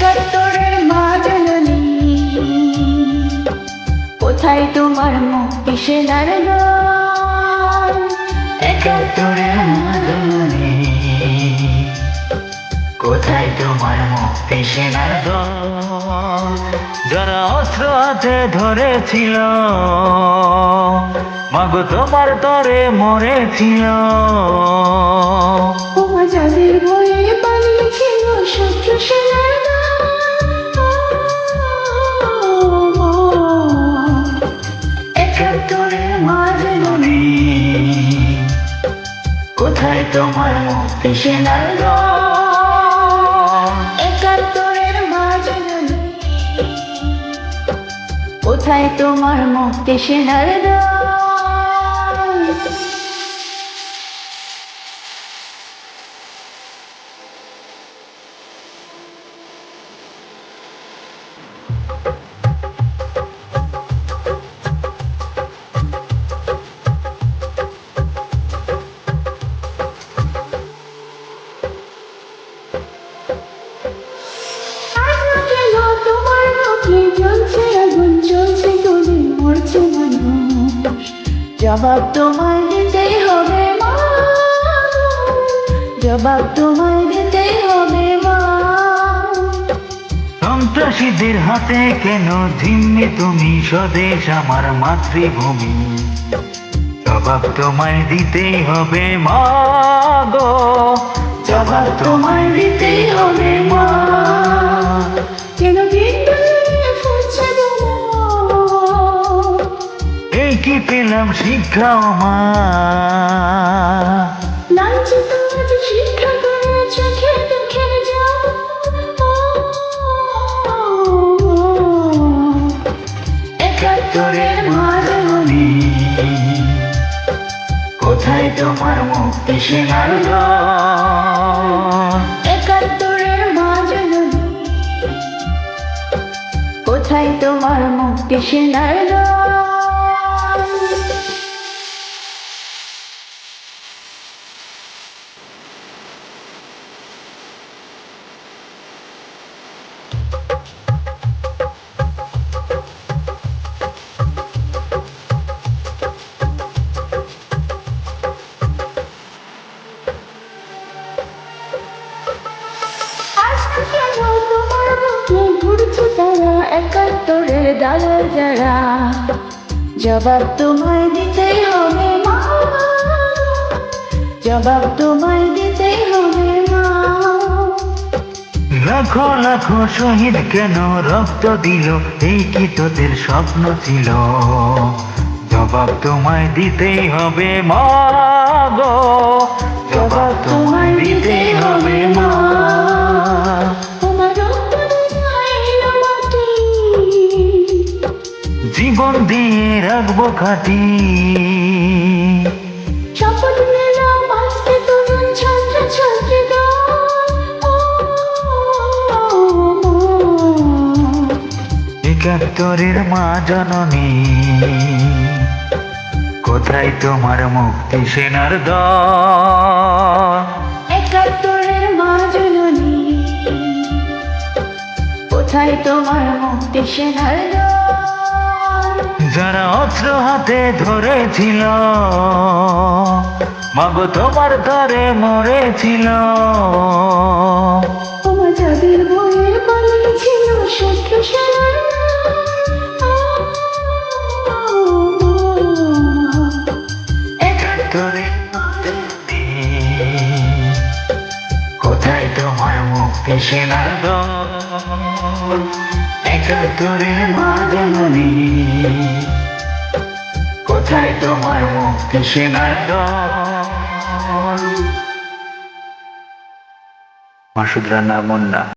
একাত্তরের মা জননী, কোথায় তোমার মুক্তি সেনার গান? একাত্তরের মা জননী, কোথায় তোমার মুক্তি সেনার দল? যারা অস্ত্র হাতে ধরেছিল, মাগো তোমার তরে মরেছিল। ওমা যাদের ভয়ে পালিয়েছিল শত্রু সেনার দল। একাত্তরের মা জননী, কোথায় তোমার মুক্তি সেনার দল? একাত্তরের মা জননী, কোথায় তোমার মুক্তি সেনার দল? জবাব তোমায় দিতেই হবে মা, জবাব তোমায় দিতেই হবে মা। সন্ত্রাসীদের হাতে কেন জিম্মি তুমি স্বদেশ আমার মাতৃভূমি? জবাব তোমায় দিতেই হবে মা গো, জবাব তোমায় দিতেই হবে মা। কেন বিদ্যুৎ ফুটছে তোমার? এই কি পেলাম শিক্ষা ও মা? লাঞ্ছিত আজ শিক্ষা করে চোখে দেখে যাও। একাত্তরের মা জননী, কোথায় তোমার মুক্তি সেনার দল? একাত্তরের মা জননী, কোথায় তোমার মুক্তি সেনার দল? একাত্তরের দালাল যারা, জবাব তোমায় দিতেই হবে মা, জবাব তোমায় দিতেই হবে মা। লাখো লাখো শহীদ কেন রক্ত দিল, এই কি তোদের স্বপ্ন ছিল? জবাব তোমায় দিতেই হবে মা গো, জবাব তোমায় দিতেই হবে মা। জীবন দিয়ে রাখবো খাটি, শপথ নিলাম আজকে তরুণ ছাত্র ছাত্রীরা। একাত্তরের মা জননী, কোথায় তোমার মুক্তি সেনার দল? একাত্তরের মা জননী, কোথায় তোমার মুক্তি সেনার দল? যারা অস্ত্র হাতে ধরেছিল, মাগো তোমার তরে মরেছিল। ওমা যাদের ভয়ে পালিয়েছিল শত্রু সেনার দল। একাত্তরের মা জননী, কোথায় তোমার মুক্তি সেনার দল? একাত্তরের মা জননী, কোথায় তোমার মুক্তি সেনার দল? মাসুদ রানা মুন্না।